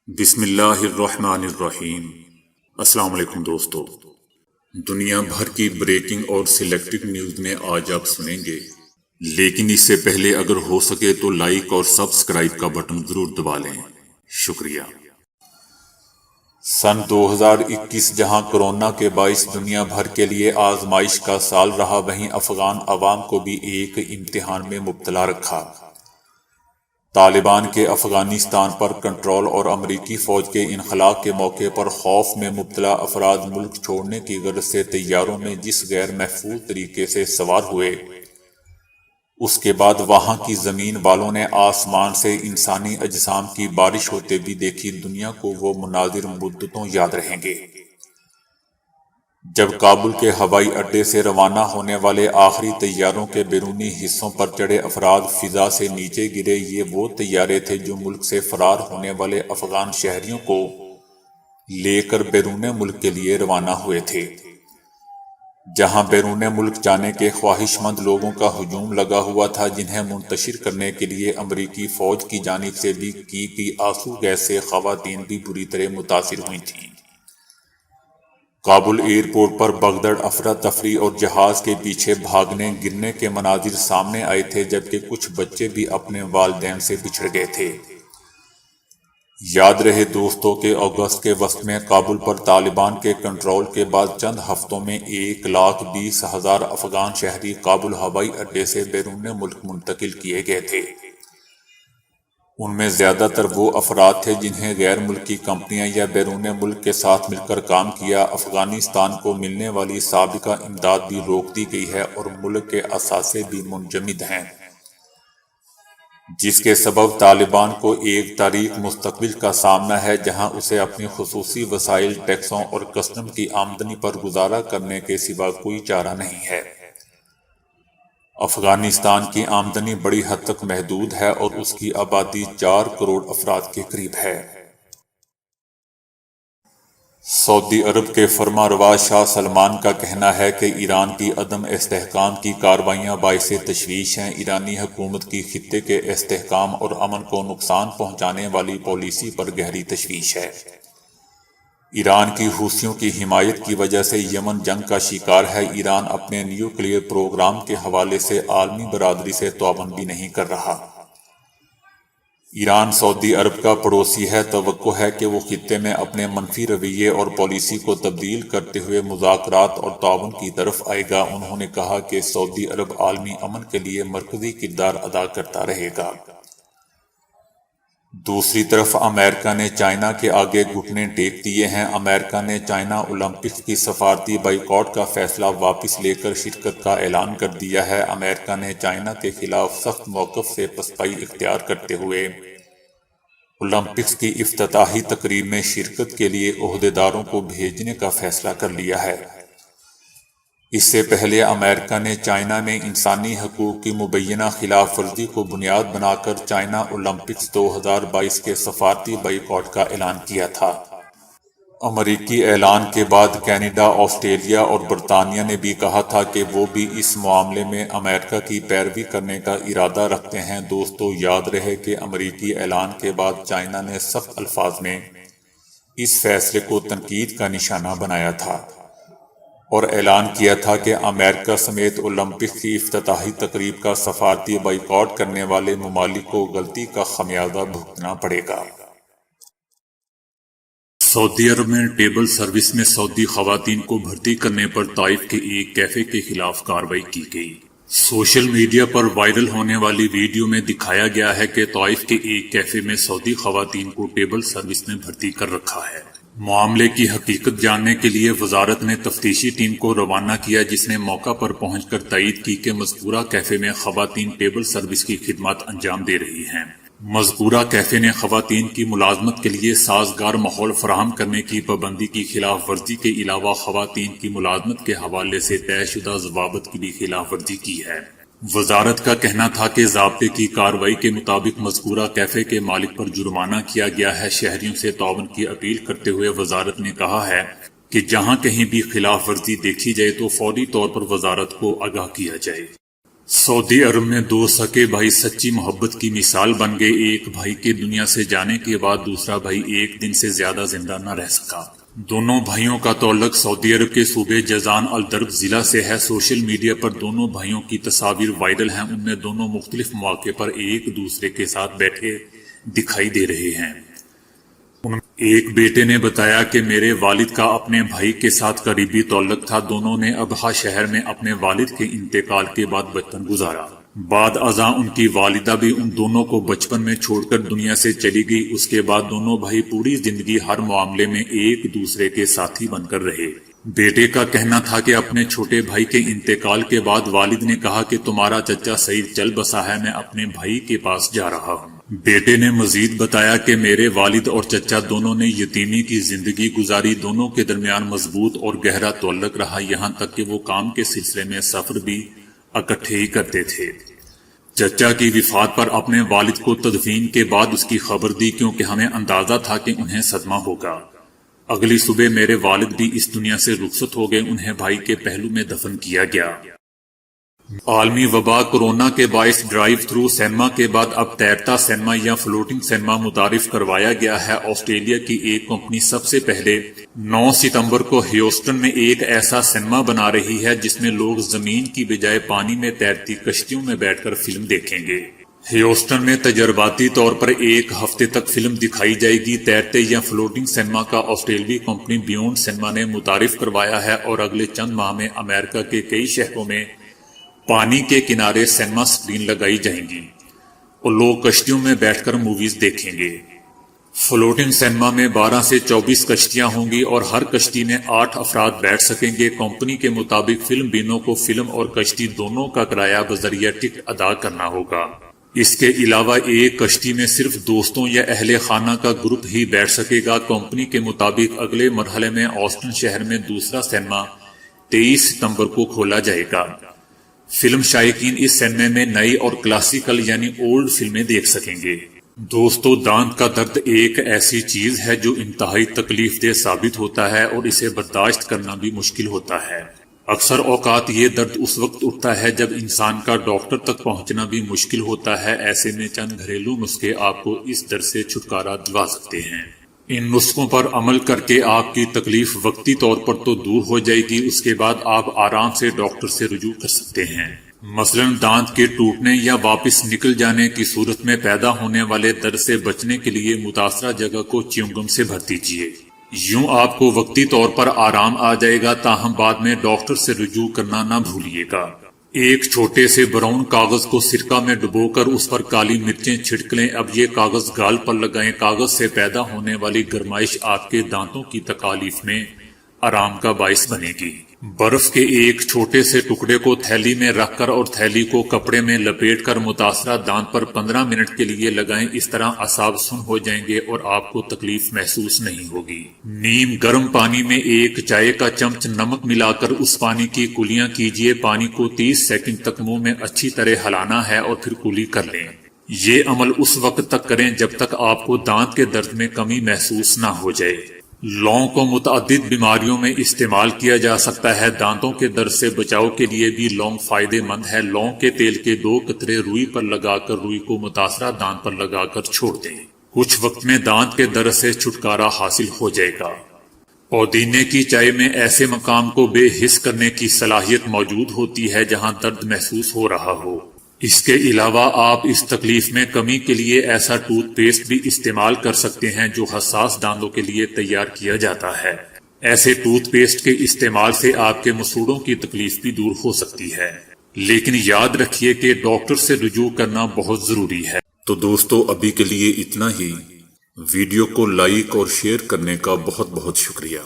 بسم اللہ الرحمن الرحیم۔ السلام علیکم دوستو، دنیا بھر کی بریکنگ اور سلیکٹڈ نیوز میں آج آپ سنیں گے، لیکن اس سے پہلے اگر ہو سکے تو لائک اور سبسکرائب کا بٹن ضرور دبا لیں، شکریہ۔ سن 2021 جہاں کورونا کے باعث دنیا بھر کے لیے آزمائش کا سال رہا، وہیں افغان عوام کو بھی ایک امتحان میں مبتلا رکھا۔ طالبان کے افغانستان پر کنٹرول اور امریکی فوج کے انخلاء کے موقع پر خوف میں مبتلا افراد ملک چھوڑنے کی غرض سے طیاروں میں جس غیر محفوظ طریقے سے سوار ہوئے، اس کے بعد وہاں کی زمین والوں نے آسمان سے انسانی اجسام کی بارش ہوتے بھی دیکھی۔ دنیا کو وہ مناظر مدتوں یاد رہیں گے جب کابل کے ہوائی اڈے سے روانہ ہونے والے آخری طیاروں کے بیرونی حصوں پر چڑھے افراد فضا سے نیچے گرے۔ یہ وہ طیارے تھے جو ملک سے فرار ہونے والے افغان شہریوں کو لے کر بیرون ملک کے لیے روانہ ہوئے تھے، جہاں بیرون ملک جانے کے خواہش مند لوگوں کا ہجوم لگا ہوا تھا، جنہیں منتشر کرنے کے لیے امریکی فوج کی جانب سے بھی کی گئی آنسو گیس سے خواتین بھی بری طرح متاثر ہوئی تھیں۔ کابل ایئرپورٹ پر بغدڑ افراتفری اور جہاز کے پیچھے بھاگنے گرنے کے مناظر سامنے آئے تھے، جبکہ کچھ بچے بھی اپنے والدین سے بچھڑ گئے تھے۔ یاد رہے دوستوں کہ اگست کے وسط میں کابل پر طالبان کے کنٹرول کے بعد چند ہفتوں میں 1,20,000 افغان شہری کابل ہوائی اڈے سے بیرون ملک منتقل کیے گئے تھے۔ ان میں زیادہ تر وہ افراد تھے جنہیں غیر ملکی کمپنیاں یا بیرون ملک کے ساتھ مل کر کام کیا۔ افغانستان کو ملنے والی سابقہ امداد بھی روک دی گئی ہے اور ملک کے اثاثے بھی منجمد ہیں، جس کے سبب طالبان کو ایک تاریک مستقبل کا سامنا ہے، جہاں اسے اپنی خصوصی وسائل، ٹیکسوں اور کسٹم کی آمدنی پر گزارا کرنے کے سوا کوئی چارہ نہیں ہے۔ افغانستان کی آمدنی بڑی حد تک محدود ہے اور اس کی آبادی 4 کروڑ افراد کے قریب ہے۔ سعودی عرب کے فرمانروا شاہ سلمان کا کہنا ہے کہ ایران کی عدم استحکام کی کارروائیاں باعث تشویش ہیں۔ ایرانی حکومت کی خطے کے استحکام اور امن کو نقصان پہنچانے والی پالیسی پر گہری تشویش ہے۔ ایران کی حوثیوں کی حمایت کی وجہ سے یمن جنگ کا شکار ہے۔ ایران اپنے نیوکلیئر پروگرام کے حوالے سے عالمی برادری سے تعاون بھی نہیں کر رہا۔ ایران سعودی عرب کا پڑوسی ہے۔ توقع ہے کہ وہ خطے میں اپنے منفی رویے اور پالیسی کو تبدیل کرتے ہوئے مذاکرات اور تعاون کی طرف آئے گا۔ انہوں نے کہا کہ سعودی عرب عالمی امن کے لیے مرکزی کردار ادا کرتا رہے گا۔ دوسری طرف امریکہ نے چائنا کے آگے گھٹنے ٹیک دیے ہیں۔ امریکہ نے چائنا اولمپکس کی سفارتی بائیکاٹ کا فیصلہ واپس لے کر شرکت کا اعلان کر دیا ہے۔ امریکہ نے چائنا کے خلاف سخت موقف سے پسپائی اختیار کرتے ہوئے اولمپکس کی افتتاحی تقریب میں شرکت کے لیے عہدیداروں کو بھیجنے کا فیصلہ کر لیا ہے۔ اس سے پہلے امریکہ نے چائنا میں انسانی حقوق کی مبینہ خلاف ورزی کو بنیاد بنا کر چائنا اولمپکس 2022 کے سفارتی بائیکاٹ کا اعلان کیا تھا۔ امریکی اعلان کے بعد کینیڈا، آسٹریلیا اور برطانیہ نے بھی کہا تھا کہ وہ بھی اس معاملے میں امریکہ کی پیروی کرنے کا ارادہ رکھتے ہیں۔ دوستو، یاد رہے کہ امریکی اعلان کے بعد چائنا نے سخت الفاظ میں اس فیصلے کو تنقید کا نشانہ بنایا تھا اور اعلان کیا تھا کہ امریکہ سمیت اولمپکس کی افتتاحی تقریب کا سفارتی بائیکاٹ کرنے والے ممالک کو غلطی کا خمیازہ بھگتنا پڑے گا۔ سعودی عرب میں ٹیبل سروس میں سعودی خواتین کو بھرتی کرنے پر طائف کے ایک کیفے کے خلاف کارروائی کی گئی۔ سوشل میڈیا پر وائرل ہونے والی ویڈیو میں دکھایا گیا ہے کہ طائف کے ایک کیفے میں سعودی خواتین کو ٹیبل سروس میں بھرتی کر رکھا ہے۔ معاملے کی حقیقت جاننے کے لیے وزارت نے تفتیشی ٹیم کو روانہ کیا، جس نے موقع پر پہنچ کر تائید کی کہ مذکورہ کیفے میں خواتین ٹیبل سروس کی خدمات انجام دے رہی ہیں۔ مذکورہ کیفے نے خواتین کی ملازمت کے لیے سازگار ماحول فراہم کرنے کی پابندی کی خلاف ورزی کے علاوہ خواتین کی ملازمت کے حوالے سے طے شدہ ضوابط کی بھی خلاف ورزی کی ہے۔ وزارت کا کہنا تھا کہ ضابطے کی کارروائی کے مطابق مذکورہ کیفے کے مالک پر جرمانہ کیا گیا ہے۔ شہریوں سے تعاون کی اپیل کرتے ہوئے وزارت نے کہا ہے کہ جہاں کہیں بھی خلاف ورزی دیکھی جائے تو فوری طور پر وزارت کو آگاہ کیا جائے۔ سعودی عرب میں دو سکے بھائی سچی محبت کی مثال بن گئے۔ ایک بھائی کے دنیا سے جانے کے بعد دوسرا بھائی ایک دن سے زیادہ زندہ نہ رہ سکا۔ دونوں بھائیوں کا تعلق سعودی عرب کے صوبے جازان الدرب ضلع سے ہے۔ سوشل میڈیا پر دونوں بھائیوں کی تصاویر وائرل ہیں۔ ان میں دونوں مختلف مواقع پر ایک دوسرے کے ساتھ بیٹھے دکھائی دے رہے ہیں۔ ایک بیٹے نے بتایا کہ میرے والد کا اپنے بھائی کے ساتھ قریبی تعلق تھا۔ دونوں نے ابہا شہر میں اپنے والد کے انتقال کے بعد بچپن گزارا۔ بعد ازاں ان کی والدہ بھی ان دونوں کو بچپن میں چھوڑ کر دنیا سے چلی گئی۔ اس کے بعد دونوں بھائی پوری زندگی ہر معاملے میں ایک دوسرے کے ساتھی بن کر رہے۔ بیٹے کا کہنا تھا کہ اپنے چھوٹے بھائی کے انتقال کے بعد والد نے کہا کہ تمہارا چچا سعید چل بسا ہے، میں اپنے بھائی کے پاس جا رہا ہوں۔ بیٹے نے مزید بتایا کہ میرے والد اور چچا دونوں نے یتیمی کی زندگی گزاری۔ دونوں کے درمیان مضبوط اور گہرا تعلق رہا، یہاں تک کہ وہ کام کے سلسلے میں سفر بھی اکٹھے ہی کرتے تھے۔ چچا کی وفات پر اپنے والد کو تدفین کے بعد اس کی خبر دی، کیونکہ ہمیں اندازہ تھا کہ انہیں صدمہ ہوگا۔ اگلی صبح میرے والد بھی اس دنیا سے رخصت ہو گئے۔ انہیں بھائی کے پہلو میں دفن کیا گیا۔ عالمی وبا کورونا کے باعث ڈرائیو تھرو سینما کے بعد اب تیرتا سینما یا فلوٹنگ سینما متعارف کروایا گیا ہے۔ آسٹریلیا کی ایک کمپنی سب سے پہلے 9 ستمبر کو ہیوسٹن میں ایک ایسا سینما بنا رہی ہے جس میں لوگ زمین کی بجائے پانی میں تیرتی کشتیوں میں بیٹھ کر فلم دیکھیں گے۔ ہیوسٹن میں تجرباتی طور پر ایک ہفتے تک فلم دکھائی جائے گی۔ تیرتے یا فلوٹنگ سینما کا آسٹریلوی کمپنی بیونڈ سینما نے متعارف کروایا ہے، اور اگلے چند ماہ میں امریکہ کے کئی شہروں میں پانی کے کنارے سینما سکرین لگائی جائیں گی اور لوگ کشتیوں میں بیٹھ کر موویز دیکھیں گے۔ فلوٹنگ سینما میں 12 سے 24 کشتیاں ہوں گی اور ہر کشتی میں 8 افراد بیٹھ سکیں گے۔ کمپنی کے مطابق فلم بینوں کو فلم اور کشتی دونوں کا کرایہ بذریعہ ٹکٹ ادا کرنا ہوگا۔ اس کے علاوہ ایک کشتی میں صرف دوستوں یا اہل خانہ کا گروپ ہی بیٹھ سکے گا۔ کمپنی کے مطابق اگلے مرحلے میں آسٹن شہر میں دوسرا سینما 23 ستمبر کو کھولا جائے گا۔ فلم شائقین اس سینما میں نئی اور کلاسیکل یعنی اولڈ فلمیں دیکھ سکیں گے۔ دوستو، دانت کا درد ایک ایسی چیز ہے جو انتہائی تکلیف دہ ثابت ہوتا ہے اور اسے برداشت کرنا بھی مشکل ہوتا ہے۔ اکثر اوقات یہ درد اس وقت اٹھتا ہے جب انسان کا ڈاکٹر تک پہنچنا بھی مشکل ہوتا ہے۔ ایسے میں چند گھریلو نسخے آپ کو اس درد سے چھٹکارا دلوا سکتے ہیں۔ ان نسخوں پر عمل کر کے آپ کی تکلیف وقتی طور پر تو دور ہو جائے گی، اس کے بعد آپ آرام سے ڈاکٹر سے رجوع کر سکتے ہیں۔ مثلاً دانت کے ٹوٹنے یا واپس نکل جانے کی صورت میں پیدا ہونے والے درد سے بچنے کے لیے متاثرہ جگہ کو چیونگم سے بھر دیجیے۔ یوں آپ کو وقتی طور پر آرام آ جائے گا، تاہم بعد میں ڈاکٹر سے رجوع کرنا نہ بھولیے گا۔ ایک چھوٹے سے براؤن کاغذ کو سرکہ میں ڈبو کر اس پر کالی مرچیں چھڑک لیں۔ اب یہ کاغذ گال پر لگائیں۔ کاغذ سے پیدا ہونے والی گرمائش آپ کے دانتوں کی تکالیف میں آرام کا باعث بنے گی۔ برف کے ایک چھوٹے سے ٹکڑے کو تھیلی میں رکھ کر اور تھیلی کو کپڑے میں لپیٹ کر متاثرہ دانت پر 15 منٹ کے لیے لگائیں۔ اس طرح اعصاب سن ہو جائیں گے اور آپ کو تکلیف محسوس نہیں ہوگی۔ نیم گرم پانی میں ایک چائے کا چمچ نمک ملا کر اس پانی کی کلیاں کیجیے۔ پانی کو 30 سیکنڈ تک منہ میں اچھی طرح ہلانا ہے اور پھر کلی کر لیں۔ یہ عمل اس وقت تک کریں جب تک آپ کو دانت کے درد میں کمی محسوس نہ ہو جائے۔ لونگ کو متعدد بیماریوں میں استعمال کیا جا سکتا ہے۔ دانتوں کے درد سے بچاؤ کے لیے بھی لونگ فائدہ مند ہے۔ لونگ کے تیل کے 2 قطرے روئی پر لگا کر روئی کو متاثرہ دانت پر لگا کر چھوڑ دیں۔ کچھ وقت میں دانت کے درد سے چھٹکارا حاصل ہو جائے گا۔ پودینے کی چائے میں ایسے مقام کو بے حس کرنے کی صلاحیت موجود ہوتی ہے جہاں درد محسوس ہو رہا ہو۔ اس کے علاوہ آپ اس تکلیف میں کمی کے لیے ایسا ٹوتھ پیسٹ بھی استعمال کر سکتے ہیں جو حساس دانتوں کے لیے تیار کیا جاتا ہے۔ ایسے ٹوتھ پیسٹ کے استعمال سے آپ کے مسوڑوں کی تکلیف بھی دور ہو سکتی ہے، لیکن یاد رکھیے کہ ڈاکٹر سے رجوع کرنا بہت ضروری ہے۔ تو دوستو، ابھی کے لیے اتنا ہی۔ ویڈیو کو لائک اور شیئر کرنے کا بہت بہت شکریہ۔